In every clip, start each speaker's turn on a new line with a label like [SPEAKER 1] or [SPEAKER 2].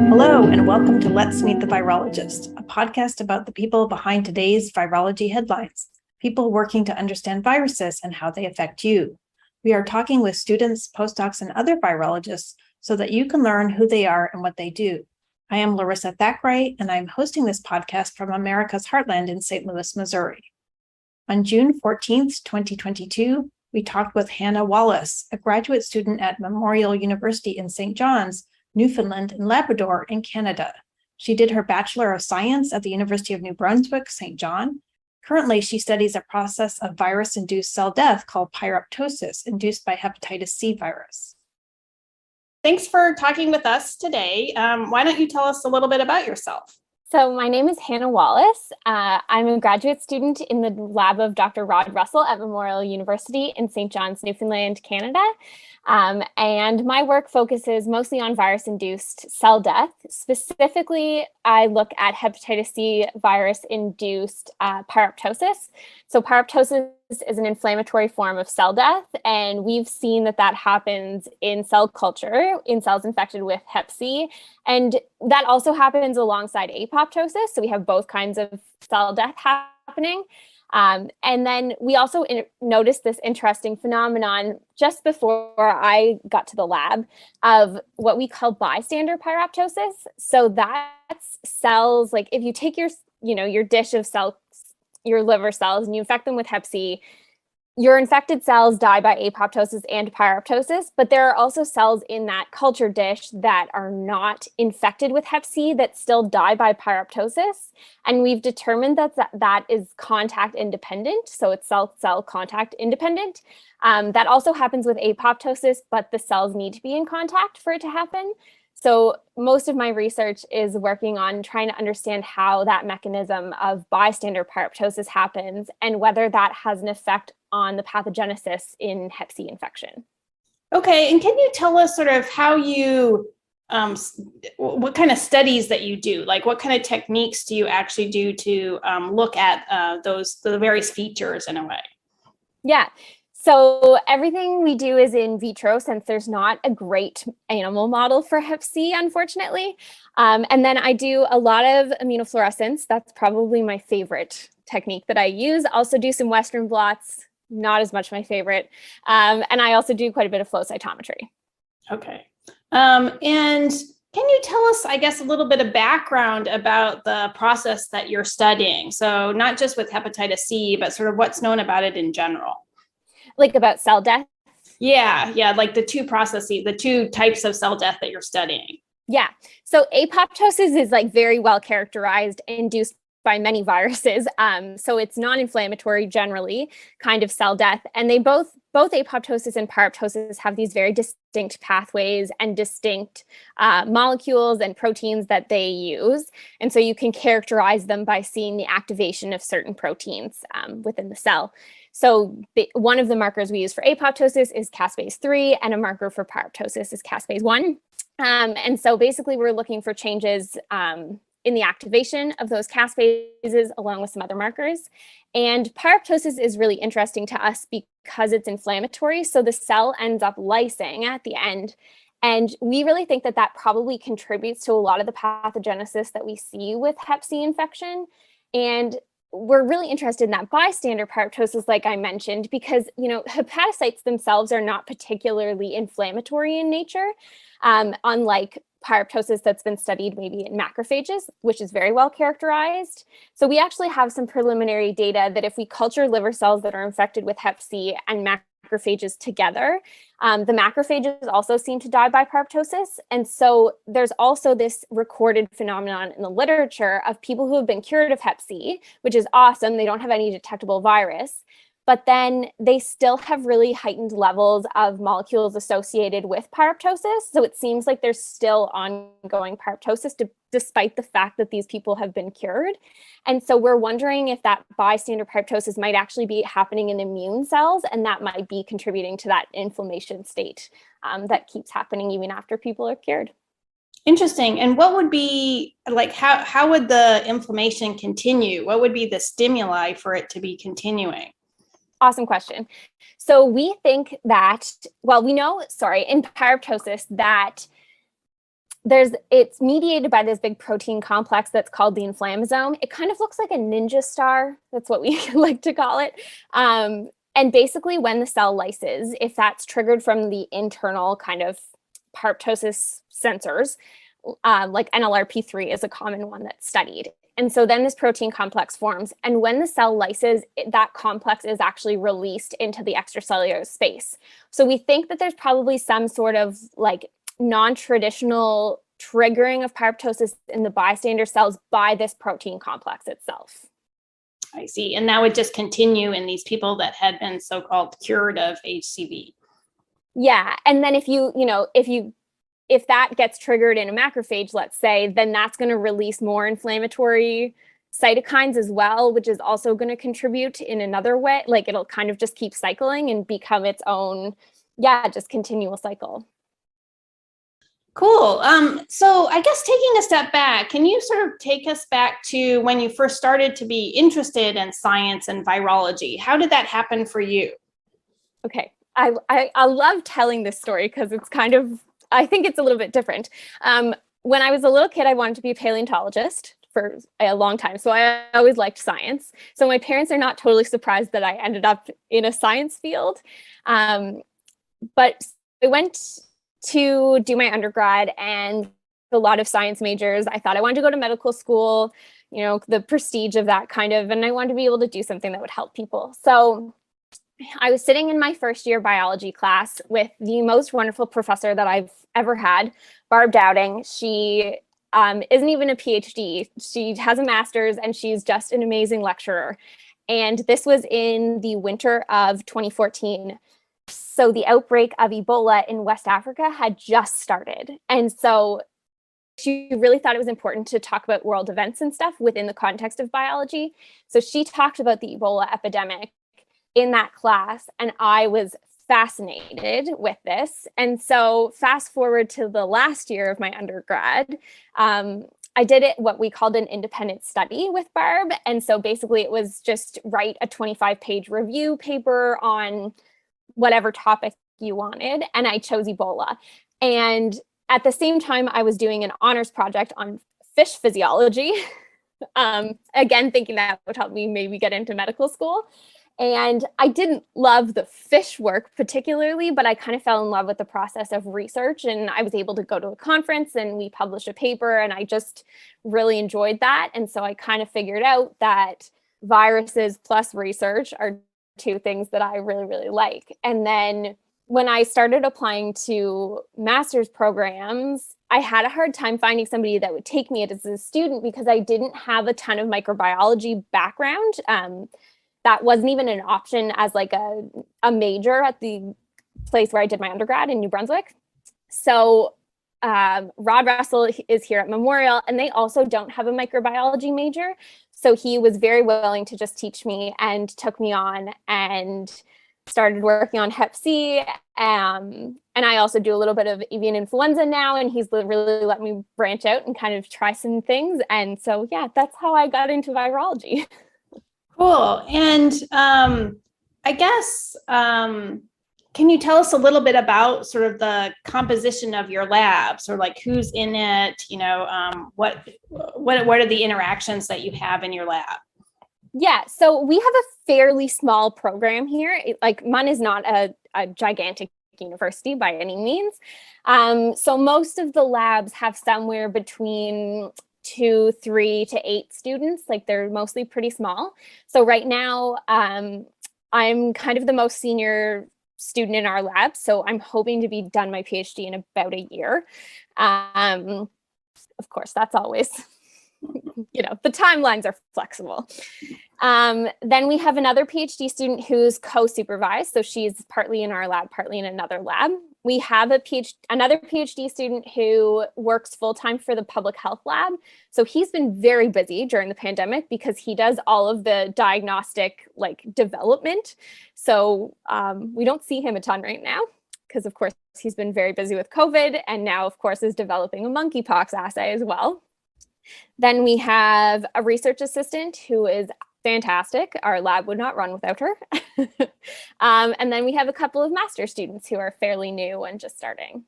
[SPEAKER 1] Hello, and welcome to Let's Meet the Virologist, a podcast about the people behind today's virology headlines, people working to understand viruses and how they affect you. We are talking with students, postdocs, and other virologists so that you can learn who they are and what they do. I am Larissa Thackeray, and I'm hosting this podcast from America's Heartland in St. Louis, Missouri. On June 14th, 2022, we talked with Hannah Wallace, a graduate student at Memorial University in St. John's, Newfoundland and Labrador in Canada. She did her Bachelor of Science at the University of New Brunswick, St. John. Currently, she studies a process of virus-induced cell death called pyroptosis, induced by hepatitis C virus. Thanks for talking with us today. Why don't you tell us a little bit about yourself?
[SPEAKER 2] So my name is Hannah Wallace. I'm a graduate student in the lab of Dr. Rod Russell at Memorial University in St. John's, Newfoundland, Canada. And my work focuses mostly on virus-induced cell death. Specifically, I look at hepatitis C virus-induced pyroptosis. So pyroptosis is an inflammatory form of cell death, and we've seen that happens in cell culture, in cells infected with Hep C, and that also happens alongside apoptosis. So we have both kinds of cell death happening. And then we also noticed this interesting phenomenon just before I got to the lab of what we call bystander pyraptosis. So that's cells, like if you take your dish of cells, your liver cells, and you infect them with Hep C, your infected cells die by apoptosis and pyroptosis, but there are also cells in that culture dish that are not infected with Hep C that still die by pyroptosis. And we've determined that is contact independent, so it's cell-cell contact independent. That also happens with apoptosis, but the cells need to be in contact for it to happen. So most of my research is working on trying to understand how that mechanism of bystander pyroptosis happens and whether that has an effect on the pathogenesis in Hep C infection.
[SPEAKER 1] Okay, and can you tell us sort of how you, what kind of studies that you do? Like what kind of techniques do you actually do to look at the various features in a way?
[SPEAKER 2] Yeah. So everything we do is in vitro since there's not a great animal model for Hep C, unfortunately. And then I do a lot of immunofluorescence. That's probably my favorite technique that I use. Also do some Western blots, not as much my favorite. And I also do quite a bit of flow cytometry.
[SPEAKER 1] Okay. And can you tell us, I guess, a little bit of background about the process that you're studying? So not just with hepatitis C, but sort of what's known about it in general.
[SPEAKER 2] Like about cell death?
[SPEAKER 1] Yeah, like the two processes, the two types of cell death that you're studying.
[SPEAKER 2] Yeah, so apoptosis is like very well characterized, induced by many viruses. So it's non-inflammatory generally, kind of cell death. And they both apoptosis and pyroptosis have these very distinct pathways and distinct molecules and proteins that they use. And so you can characterize them by seeing the activation of certain proteins within the cell. So one of the markers we use for apoptosis is caspase 3, and a marker for pyroptosis is caspase 1. And so basically we're looking for changes in the activation of those caspases along with some other markers. And pyroptosis is really interesting to us because it's inflammatory. So the cell ends up lysing at the end. And we really think that probably contributes to a lot of the pathogenesis that we see with Hep C infection. And we're really interested in that bystander pyroptosis, like I mentioned, because, hepatocytes themselves are not particularly inflammatory in nature, unlike pyroptosis that's been studied maybe in macrophages, which is very well characterized. So we actually have some preliminary data that if we culture liver cells that are infected with Hep C and macrophages together, the macrophages also seem to die by pyroptosis. And so there's also this recorded phenomenon in the literature of people who have been cured of Hep C, which is awesome. They don't have any detectable virus, but then they still have really heightened levels of molecules associated with pyroptosis. So it seems like there's still ongoing pyroptosis despite the fact that these people have been cured. And so we're wondering if that bystander pyroptosis might actually be happening in immune cells, and that might be contributing to that inflammation state that keeps happening even after people are cured.
[SPEAKER 1] Interesting. And what would be, like, how would the inflammation continue? What would be the stimuli for it to be continuing?
[SPEAKER 2] Awesome question. So we think that, well, we know, in pyroptosis that it's mediated by this big protein complex that's called the inflammasome. It kind of looks like a ninja star. That's what we like to call it. And basically when the cell lyses, if that's triggered from the internal kind of pyroptosis sensors, like NLRP3 is a common one that's studied. And so then this protein complex forms. And when the cell lyses, that complex is actually released into the extracellular space. So we think that there's probably some sort of like non-traditional triggering of pyroptosis in the bystander cells by this protein complex itself.
[SPEAKER 1] I see. And that would just continue in these people that had been so-called cured of HCV.
[SPEAKER 2] Yeah. And then if that gets triggered in a macrophage, let's say, then that's going to release more inflammatory cytokines as well, which is also going to contribute in another way. Like it'll kind of just keep cycling and become its own, just continual cycle.
[SPEAKER 1] Cool. So I guess taking a step back, can you sort of take us back to when you first started to be interested in science and virology? How did that happen for you?
[SPEAKER 2] Okay. I love telling this story because it's kind of, I think it's a little bit different. When I was a little kid, I wanted to be a paleontologist for a long time. So I always liked science. So my parents are not totally surprised that I ended up in a science field. But I went to do my undergrad and a lot of science majors. I thought I wanted to go to medical school, the prestige of that kind of, and I wanted to be able to do something that would help people. So I was sitting in my first year biology class with the most wonderful professor that I've ever had, Barb Dowding. She isn't even a PhD. She has a master's and she's just an amazing lecturer. And this was in the winter of 2014. So the outbreak of Ebola in West Africa had just started. And so she really thought it was important to talk about world events and stuff within the context of biology. So she talked about the Ebola epidemic in that class, and I was fascinated with this. And so fast forward to the last year of my undergrad, I did what we called an independent study with Barb. And so basically it was just write a 25-page review paper on whatever topic you wanted. And I chose Ebola. And at the same time, I was doing an honors project on fish physiology. Again, thinking that would help me maybe get into medical school. And I didn't love the fish work particularly, but I kind of fell in love with the process of research. And I was able to go to a conference and we published a paper and I just really enjoyed that. And so I kind of figured out that viruses plus research are two things that I really, really like. And then when I started applying to master's programs, I had a hard time finding somebody that would take me as a student because I didn't have a ton of microbiology background. That wasn't even an option as like a major at the place where I did my undergrad in New Brunswick. So Rod Russell is here at Memorial, and they also don't have a microbiology major. So he was very willing to just teach me and took me on and started working on Hep C. And I also do a little bit of avian influenza now, and he's really let me branch out and kind of try some things. And so, that's how I got into virology.
[SPEAKER 1] Cool. And I guess, can you tell us a little bit about sort of the composition of your lab? So like who's in it, what are the interactions that you have in your lab?
[SPEAKER 2] Yeah, so we have a fairly small program here. Mine is not a gigantic university by any means. So most of the labs have somewhere between 2, 3 to 8 students. Like they're mostly pretty small. So right now, I'm kind of the most senior student in our lab. So I'm hoping to be done my PhD in about a year. Of course, that's always, the timelines are flexible. Then we have another PhD student who's co-supervised. So she's partly in our lab, partly in another lab. We have another PhD student who works full-time for the public health lab. So he's been very busy during the pandemic because he does all of the diagnostic development. So we don't see him a ton right now because of course he's been very busy with COVID and now of course is developing a monkeypox assay as well. Then we have a research assistant who is fantastic. Our lab would not run without her. And then we have a couple of master students who are fairly new and just starting.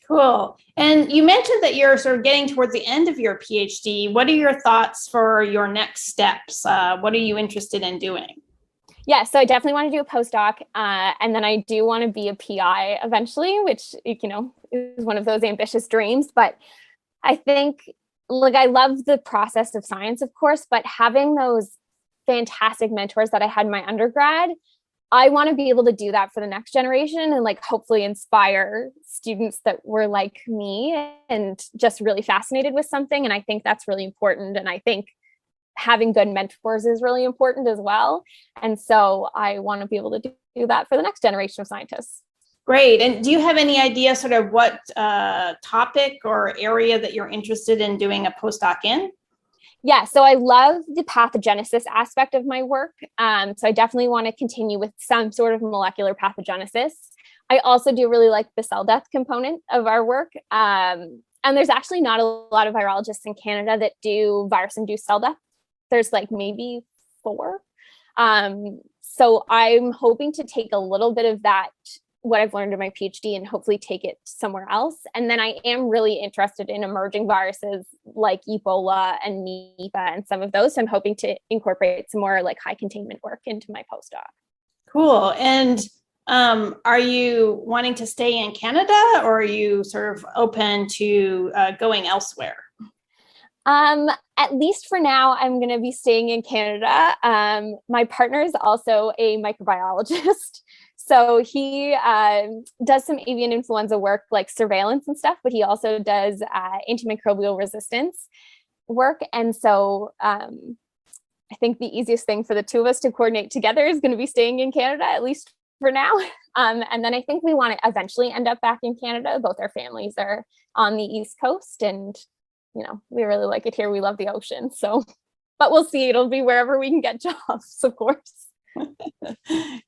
[SPEAKER 1] Cool. And you mentioned that you're sort of getting towards the end of your PhD. What are your thoughts for your next steps? What are you interested in doing?
[SPEAKER 2] Yeah, so I definitely want to do a postdoc, and then I do want to be a PI eventually, which, is one of those ambitious dreams. But I think, I love the process of science, of course, but having those fantastic mentors that I had in my undergrad, I want to be able to do that for the next generation and hopefully inspire students that were like me and just really fascinated with something. And I think that's really important. And I think having good mentors is really important as well. And so I want to be able to do that for the next generation of scientists.
[SPEAKER 1] Great. And do you have any idea sort of what topic or area that you're interested in doing a postdoc in?
[SPEAKER 2] Yeah, so I love the pathogenesis aspect of my work. So I definitely want to continue with some sort of molecular pathogenesis. I also do really like the cell death component of our work. And there's actually not a lot of virologists in Canada that do virus-induced cell death. There's maybe 4. So I'm hoping to take a little bit of that, what I've learned in my PhD, and hopefully take it somewhere else. And then I am really interested in emerging viruses like Ebola and Nipah and some of those. So I'm hoping to incorporate some more high containment work into my postdoc.
[SPEAKER 1] Cool. And are you wanting to stay in Canada, or are you sort of open to going elsewhere?
[SPEAKER 2] At least for now, I'm going to be staying in Canada. My partner is also a microbiologist. So he does some avian influenza work, like surveillance and stuff, but he also does antimicrobial resistance work. And so I think the easiest thing for the two of us to coordinate together is going to be staying in Canada, at least for now. And then I think we want to eventually end up back in Canada. Both our families are on the East Coast, and we really like it here. We love the ocean. So, but we'll see. It'll be wherever we can get jobs, of course.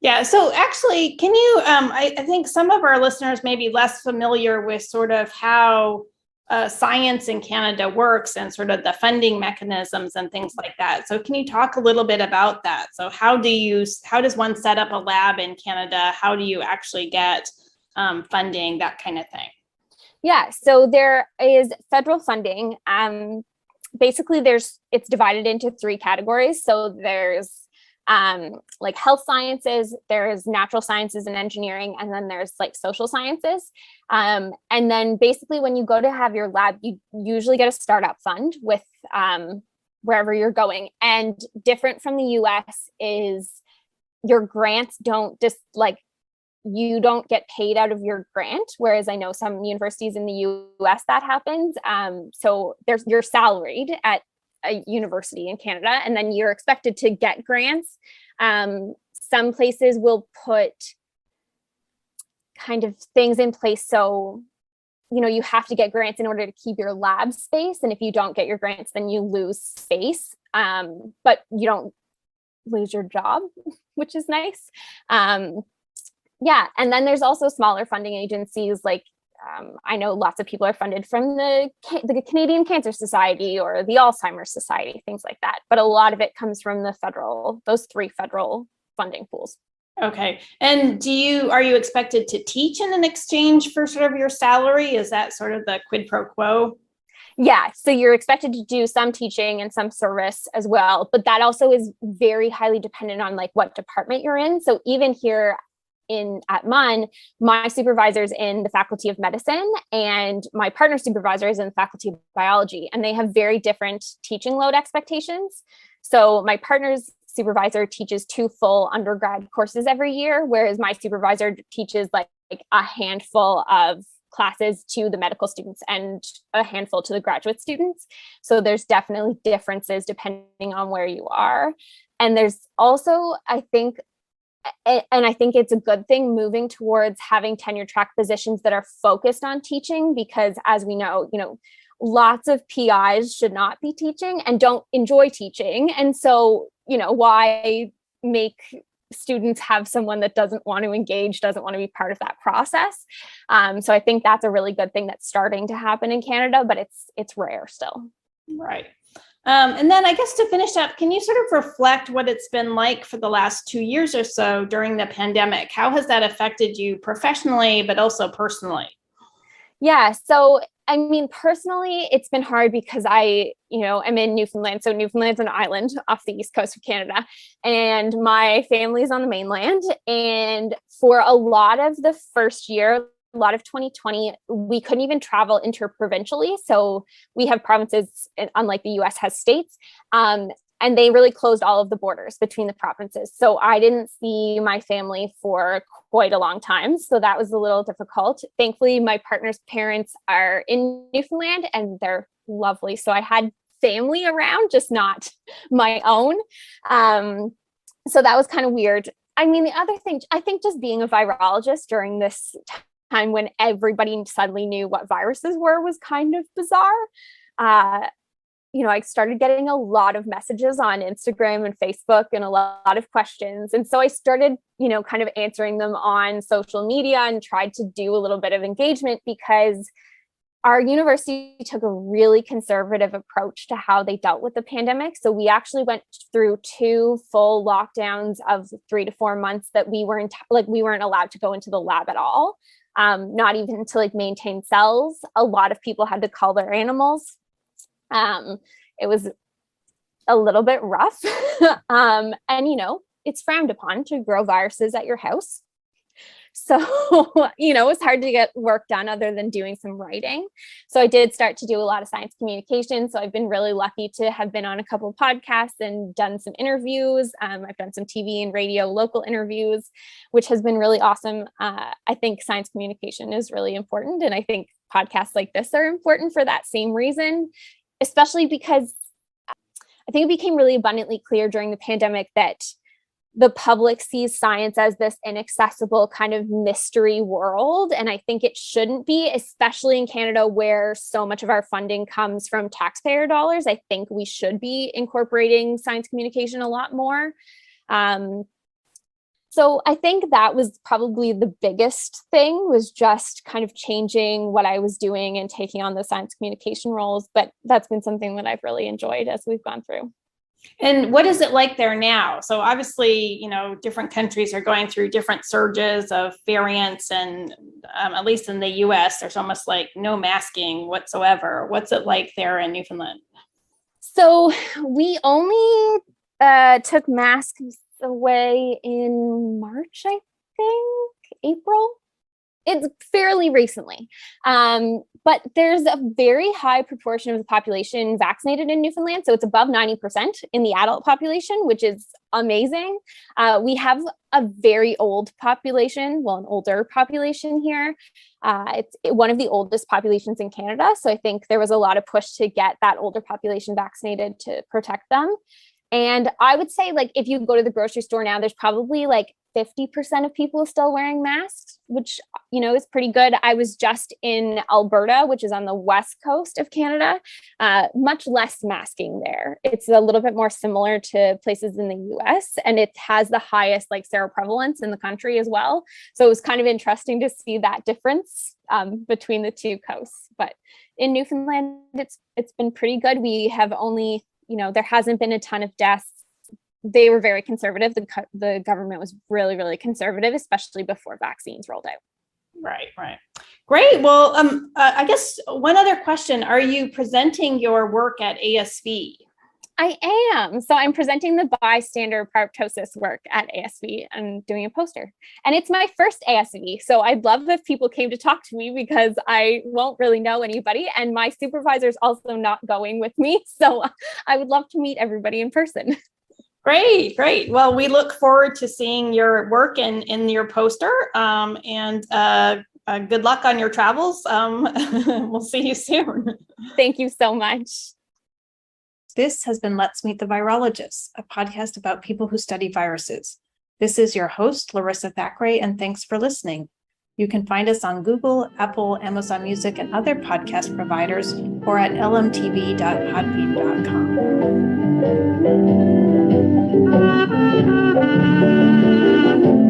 [SPEAKER 1] Yeah. So actually, can you, I think some of our listeners may be less familiar with sort of how science in Canada works and sort of the funding mechanisms and things like that. So can you talk a little bit about that? So how does one set up a lab in Canada? How do you actually get funding, that kind of thing?
[SPEAKER 2] Yeah, so there is federal funding. Basically, it's divided into 3 categories. So there's health sciences, there's natural sciences and engineering, and then there's social sciences. And then basically when you go to have your lab, you usually get a startup fund with wherever you're going. And different from the US is your grants don't just you don't get paid out of your grant, whereas I know some universities in the US that happens. So you're salaried at a university in Canada, and then you're expected to get grants. Some places will put kind of things in place. So, you have to get grants in order to keep your lab space. And if you don't get your grants, then you lose space, but you don't lose your job, which is nice. Yeah. And then there's also smaller funding agencies. I know lots of people are funded from the Canadian Cancer Society or the Alzheimer's Society, things like that. But a lot of it comes from those 3 federal funding pools.
[SPEAKER 1] Okay. And are you expected to teach in exchange for sort of your salary? Is that sort of the quid pro quo?
[SPEAKER 2] Yeah. So you're expected to do some teaching and some service as well. But that also is very highly dependent on what department you're in. So even here at MUN, my supervisor is in the Faculty of Medicine and my partner supervisor is in the Faculty of Biology, and they have very different teaching load expectations. So my partner's supervisor teaches 2 full undergrad courses every year, whereas my supervisor teaches a handful of classes to the medical students and a handful to the graduate students. So there's definitely differences depending on where you are. And there's also, I think it's a good thing moving towards having tenure track positions that are focused on teaching, because as we know, lots of PIs should not be teaching and don't enjoy teaching. And so, why make students have someone that doesn't want to engage, doesn't want to be part of that process? So I think that's a really good thing that's starting to happen in Canada, but it's rare still.
[SPEAKER 1] Right. And then I guess to finish up, can you sort of reflect what it's been like for the last 2 years or so during the pandemic? How has that affected you professionally, but also personally?
[SPEAKER 2] Yeah. So, I mean, personally, it's been hard because I'm in Newfoundland. So Newfoundland's an island off the east coast of Canada, and my family's on the mainland. And for a lot of the first year, a lot of 2020, we couldn't even travel interprovincially. So we have provinces, unlike the US has states. And they really closed all of the borders between the provinces. So I didn't see my family for quite a long time. So that was a little difficult. Thankfully, my partner's parents are in Newfoundland and they're lovely. So I had family around, just not my own. So that was kind of weird. I mean, the other thing, I think just being a virologist during this time when everybody suddenly knew what viruses were was kind of bizarre. I started getting a lot of messages on Instagram and Facebook and a lot of questions. And so I started, kind of answering them on social media and tried to do a little bit of engagement because our university took a really conservative approach to how they dealt with the pandemic. So we actually went through 2 full lockdowns of 3 to 4 months that we weren't allowed to go into the lab at all. Not even to maintain cells. A lot of people had to call their animals. It was a little bit rough. And, it's frowned upon to grow viruses at your house. So, it's hard to get work done other than doing some writing. So I did start to do a lot of science communication. So I've been really lucky to have been on a couple of podcasts and done some interviews. I've done some TV and radio local interviews, which has been really awesome. I think science communication is really important. And I think podcasts like this are important for that same reason, especially because I think it became really abundantly clear during the pandemic that the public sees science as this inaccessible kind of mystery world. And I think it shouldn't be, especially in Canada, where so much of our funding comes from taxpayer dollars. I think we should be incorporating science communication a lot more. So I think that was probably the biggest thing, was just kind of changing what I was doing and taking on the science communication roles. But that's been something that I've really enjoyed as we've gone through.
[SPEAKER 1] And what is it like there now? So obviously, different countries are going through different surges of variants, and at least in the US, there's almost like no masking whatsoever. What's it like there in Newfoundland?
[SPEAKER 2] So we only took masks away in March, I think, April. It's fairly recently. But there's a very high proportion of the population vaccinated in Newfoundland. So it's above 90% in the adult population, which is amazing. We have a very old population, an older population here. It's one of the oldest populations in Canada. So I think there was a lot of push to get that older population vaccinated to protect them. And I would say, if you go to the grocery store now, there's probably 50% of people still wearing masks, which, is pretty good. I was just in Alberta, which is on the west coast of Canada, much less masking there. It's a little bit more similar to places in the US, and it has the highest seroprevalence in the country as well. So it was kind of interesting to see that difference between the two coasts. But in Newfoundland, it's been pretty good. We have only, there hasn't been a ton of deaths. They were very conservative. The government was really, really conservative, especially before vaccines rolled out.
[SPEAKER 1] Right. Great. Well, I guess one other question. Are you presenting your work at ASV?
[SPEAKER 2] I am. So I'm presenting the Bystander Pyraptosis work at ASV and doing a poster. And it's my first ASV. So I'd love if people came to talk to me because I won't really know anybody. And my supervisor's also not going with me. So I would love to meet everybody in person.
[SPEAKER 1] Great. Well, we look forward to seeing your work in your poster, and good luck on your travels. We'll see you soon.
[SPEAKER 2] Thank you so much.
[SPEAKER 1] This has been Let's Meet the Virologist, a podcast about people who study viruses. This is your host, Larissa Thackeray, and thanks for listening. You can find us on Google, Apple, Amazon Music, and other podcast providers, or at lmtv.podbean.com.